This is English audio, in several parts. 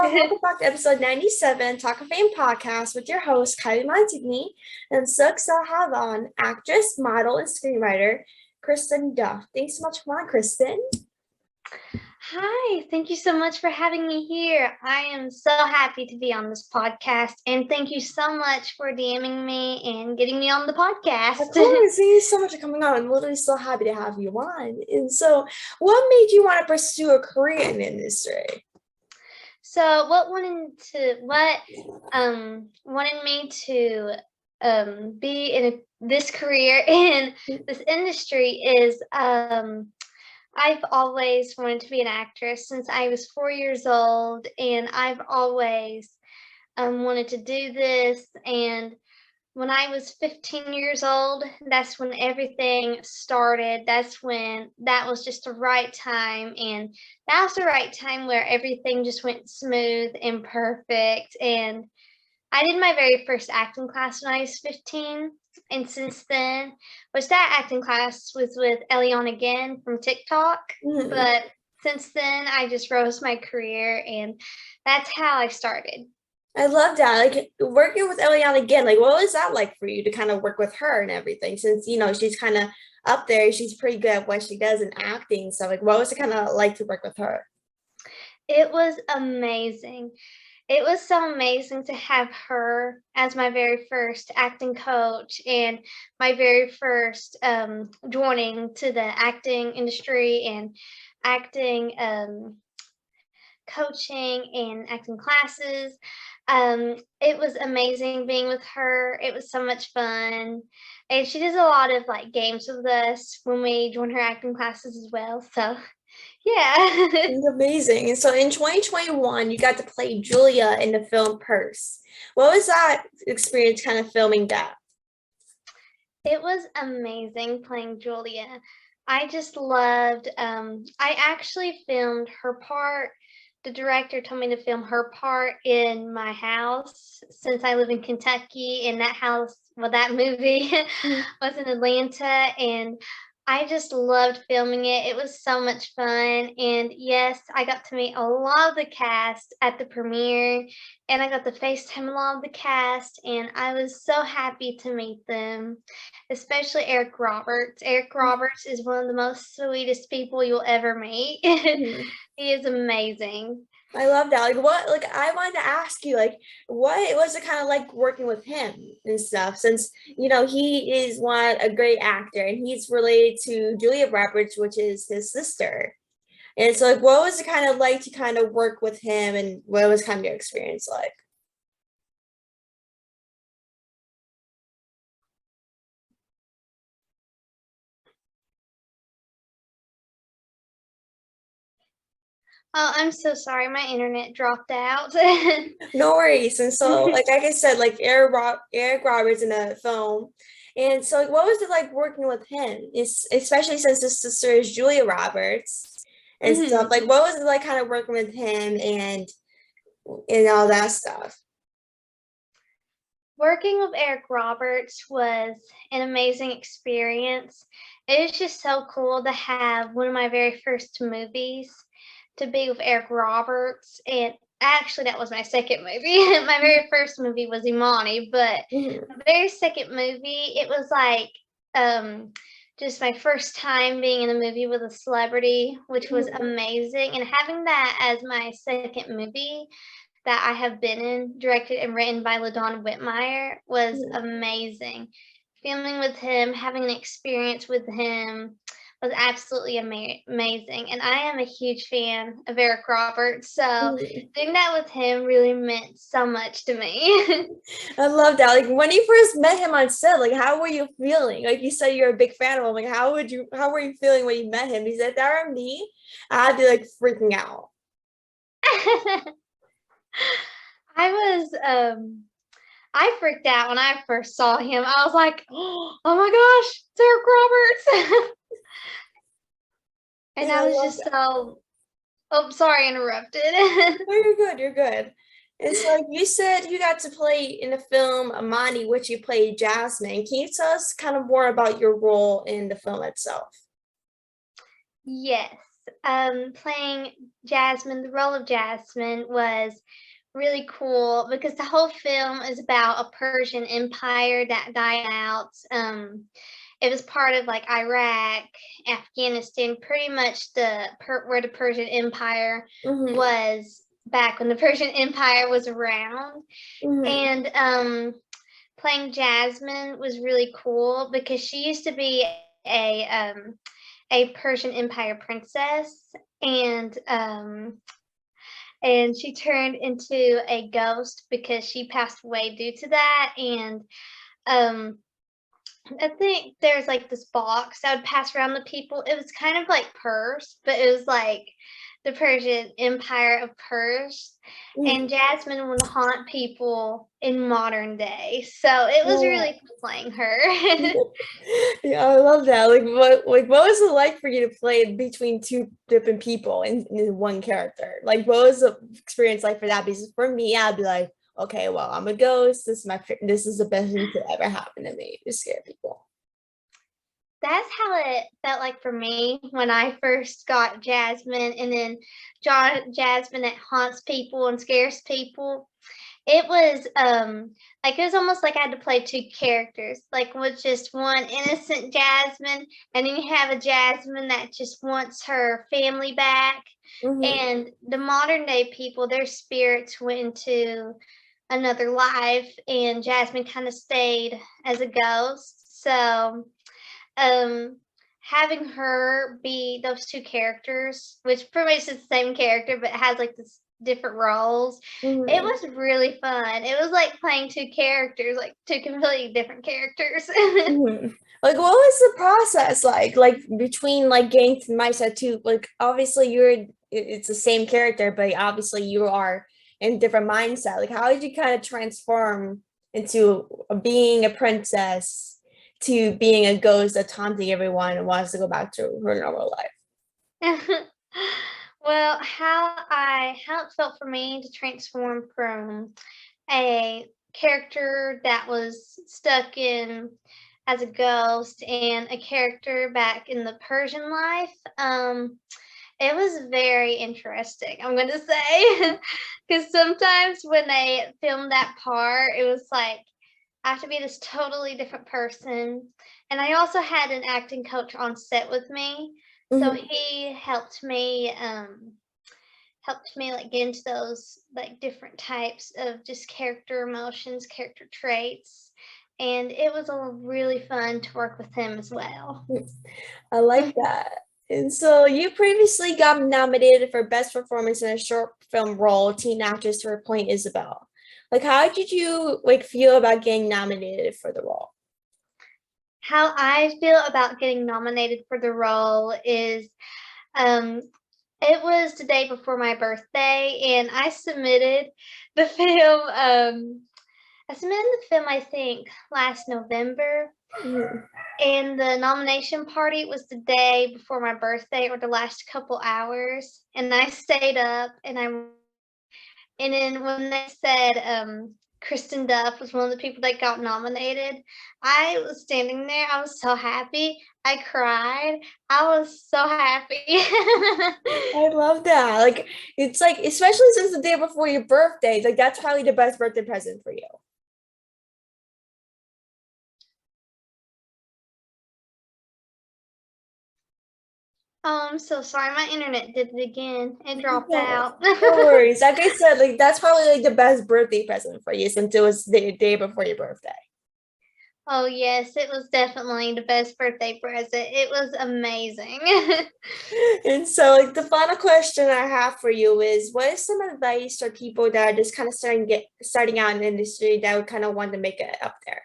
everyone. Welcome back to episode 97, Talk of Fame podcast with your host, Kylie Montigney. And I'm so excited to have on actress, model, and screenwriter, Kristen Duff. Thanks so much for coming on, Kristen. Hi, thank you so much for having me here. I am so happy to be on this podcast, and thank you so much for DMing me and getting me on the podcast. Of course, thank you so much for coming on. I'm literally so happy to have you on. And so, what made you want to pursue a career in the industry? So, what wanted me to be in this career in this industry is I've always wanted to be an actress since I was 4 years old, and I've always wanted to do this. And when I was 15 years old, that's when everything started. That was just the right time, and that was the right time where everything just went smooth and perfect. And I did my very first acting class when I was 15. And since then, which that acting class was with Eliana again from TikTok. But since then, I just rose my career, and that's how I started. I love that. Like working with Eliana again, like what was that like for you to kind of work with her and everything? Since she's kind of up there, she's pretty good at what she does in acting. So like what was it kind of like to work with her? It was amazing. It was so amazing to have her as my very first acting coach and my very first joining to the acting industry and acting coaching and acting classes. It was amazing being with her. It was so much fun. And she does a lot of like games with us when we join her acting classes as well. So yeah. It's amazing. And so in 2021, you got to play Julia in the film Purse. What was that experience kind of filming that? It was amazing playing Julia. I just loved, I actually filmed her part. The director told me to film her part in my house since I live in Kentucky, and that movie was in Atlanta, and I just loved filming it. It was so much fun. And yes, I got to meet a lot of the cast at the premiere, and I got to FaceTime a lot of the cast, and I was so happy to meet them, especially Eric Roberts. Eric Roberts is one of the most sweetest people you'll ever meet. He is amazing. I love that. Like I wanted to ask you, like, what was it kind of like working with him and stuff? Since, he is a great actor and he's related to Julia Roberts, which is his sister. And so like, what was it kind of like to kind of work with him, and what was kind of your experience like? Oh, I'm so sorry. My internet dropped out. No worries. And so, like I said, like Eric Roberts in the film. And so, like, what was it like working with him? Especially since his sister is Julia Roberts and stuff. Like, what was it like kind of working with him and all that stuff? Working with Eric Roberts was an amazing experience. It was just so cool to have one of my very first movies to be with Eric Roberts. And actually, that was my second movie. My very first movie was Imani, but the very second movie, it was like just my first time being in a movie with a celebrity, which was amazing. And having that as my second movie that I have been in, directed and written by LaDawn Whitmire, was amazing. Filming with him, having an experience with him was absolutely amazing. And I am a huge fan of Eric Roberts, so doing that with him really meant so much to me. I love that. Like when you first met him on set, like how were you feeling? Like you said you're a big fan of him. Like how were you feeling when you met him? He said, "That were me," I'd be like freaking out. I was I freaked out when I first saw him. I was like, oh my gosh, it's Eric Roberts. And I was just so, oh, sorry, I interrupted. No, you're good. You're good. And so, like you said, you got to play in the film Amani, which you played Jasmine. Can you tell us kind of more about your role in the film itself? Yes. playing Jasmine, the role of Jasmine was really cool because the whole film is about a Persian empire that died out. It was part of like Iraq, Afghanistan, pretty much where the Persian Empire was back when the Persian Empire was around. And playing Jasmine was really cool because she used to be a Persian Empire princess, and she turned into a ghost because she passed away due to that. And I think there's like this box that would pass around the people. It was kind of like Purse, but it was like the Persian Empire of Purse. And Jasmine would haunt people in modern day. So it was really fun playing her. Yeah, I love that. What was it like for you to play between two different people in one character? Like, what was the experience like for that? Because for me, I'd be like, okay, well, I'm a ghost. This is the best thing to ever happen to me, to scare people. That's how it felt like for me when I first got Jasmine, and then Jasmine that haunts people and scares people. It was like it was almost like I had to play two characters, like with just one innocent Jasmine, and then you have a Jasmine that just wants her family back. And the modern day people, their spirits went into another life, and Jasmine kind of stayed as a ghost. So having her be those two characters, which pretty much is the same character but has like this different roles, it was really fun. It was like playing two characters, like two completely different characters. Like, what was the process like between like getting to the mindset too? Like, obviously it's the same character, but obviously you are in a different mindset. Like, how did you kind of transform into being a princess to being a ghost that's haunting everyone and wants to go back to her normal life? Well, how it felt for me to transform from a character that was stuck in as a ghost and a character back in the Persian life, it was very interesting, I'm going to say, because sometimes when they filmed that part, it was like I have to be this totally different person. And I also had an acting coach on set with me, so he helped me like get into those like different types of just character emotions, character traits, and it was really fun to work with him as well. I like that. And so you previously got nominated for Best Performance in a Short Film Role, Teen Actress for Point Isabel. Like, how did you like feel about getting nominated for the role? How I feel about getting nominated for the role is it was the day before my birthday, and I submitted the film. I think last November, and the nomination party was the day before my birthday or the last couple hours. And I stayed up, and then when they said Kristen Duff was one of the people that got nominated, I was standing there. I was so happy. I cried. I was so happy. I love that. Like, it's like, especially since the day before your birthday, like that's probably the best birthday present for you. Oh, I'm so sorry. My internet did it again. It dropped No, out. no worries. Like I said, like that's probably like the best birthday present for you since it was the day before your birthday. Oh, yes, it was definitely the best birthday present. It was amazing. And so, like, the final question I have for you is, what is some advice for people that are just kind of starting out in the industry that would kind of want to make it up there?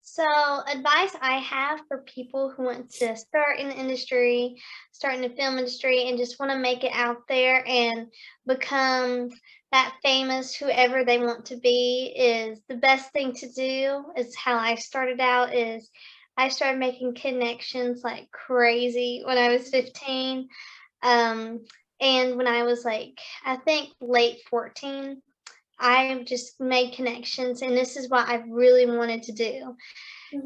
So, advice I have for people who want to start in the industry, start in the film industry, and just want to make it out there and become that famous whoever they want to be, is the best thing to do is how I started out. Is I started making connections like crazy when I was 15. Um, and when I was like, I think late 14, I just made connections, and this is what I really wanted to do.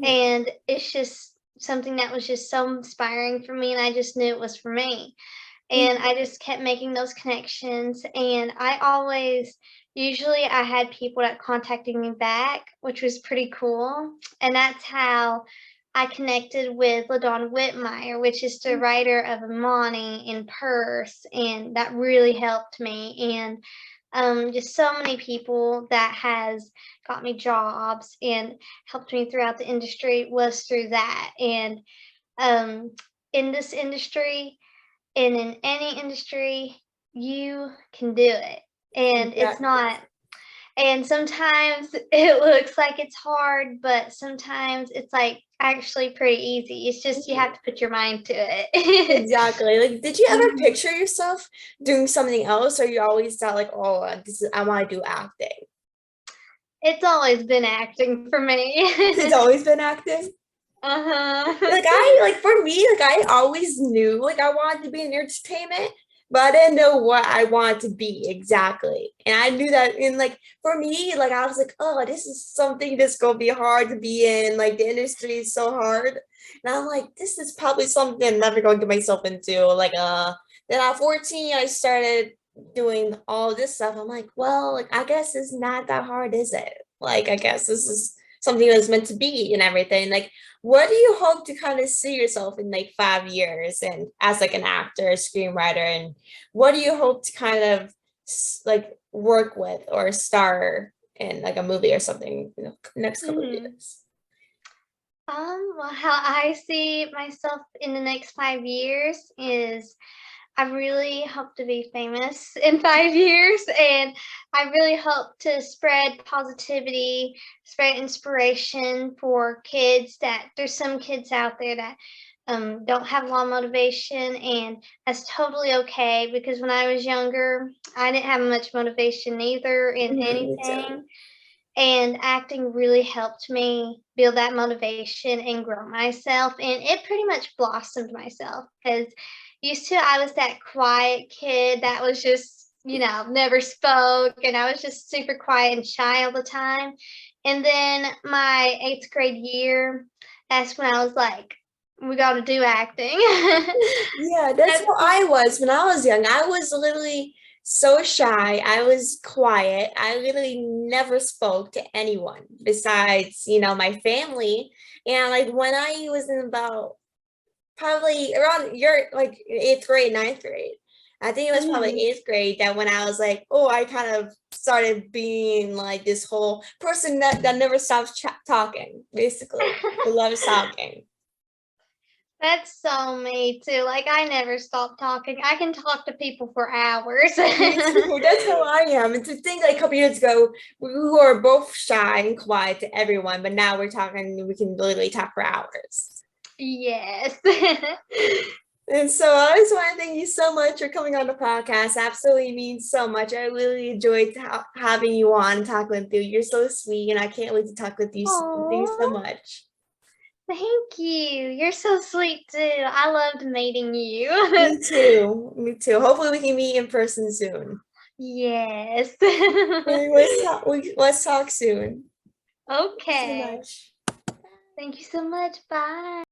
And it's just something that was just so inspiring for me, and I just knew it was for me. And I just kept making those connections, and usually I had people that contacted me back, which was pretty cool, and that's how I connected with LaDawn Whitmire, which is the writer of Imani and Purse, and that really helped me, and, just so many people that has got me jobs and helped me throughout the industry was through that, and, um, in this industry and in any industry, you can do it. And it's Exactly. not, and sometimes it looks like it's hard, but sometimes it's like actually pretty easy. It's just you have to put your mind to it. Exactly. Like, did you ever Mhm. picture yourself doing something else, or you always thought like, oh, I want to do acting? It's always been acting for It's me. always been acting. Uh-huh. Like for me, like I always knew like I wanted to be in entertainment, but I didn't know what I wanted to be exactly. And I knew that in like for me, like I was like, oh, this is something that's gonna be hard to be in. Like the industry is so hard. And I'm like, this is probably something I'm never going to get myself into. Then at 14, I started doing all this stuff. I'm like, well, like I guess it's not that hard, is it? Like I guess this is something that's meant to be and everything. Like what do you hope to kind of see yourself in like 5 years and as like an actor, a screenwriter, and what do you hope to kind of like work with or star in like a movie or something in the next couple of Mhm. years? Well, how I see myself in the next 5 years is I really hope to be famous in 5 years, and I really hope to spread positivity, spread inspiration for kids. That there's some kids out there that don't have a lot of motivation, and that's totally okay. Because when I was younger, I didn't have much motivation either in Me anything, too. and acting really helped me build that motivation and grow myself, and it pretty much blossomed myself because used to I was that quiet kid that was just, never spoke, and I was just super quiet and shy all the time. And then my 8th grade year, that's when I was like, we got to do acting. Yeah, that's That's how I was when I was young. I was literally so shy. I was quiet. I literally never spoke to anyone besides, my family. And like when I was in about probably around your like eighth grade, ninth grade. I think it was probably Mhm. eighth grade that when I was like, oh, I kind of started being like this whole person that never stops talking, basically, who loves talking. That's so me too. Like I never stop talking. I can talk to people for hours. Me too. That's how I am. And to think like a couple years ago, we were both shy and quiet to everyone, but now we're talking, we can literally talk for hours. Yes. And so I just want to thank you so much for coming on the podcast. Absolutely means so much. I really enjoyed having you on, talking with you. You're so sweet, and I can't wait to talk with you soon. Thank you so Oh, much. thank you. You're so sweet too. I loved meeting you. Me too. Me too. Hopefully, we can meet in person soon. Yes. Let's talk soon. Thanks so Okay. much. Thank you so much. Bye.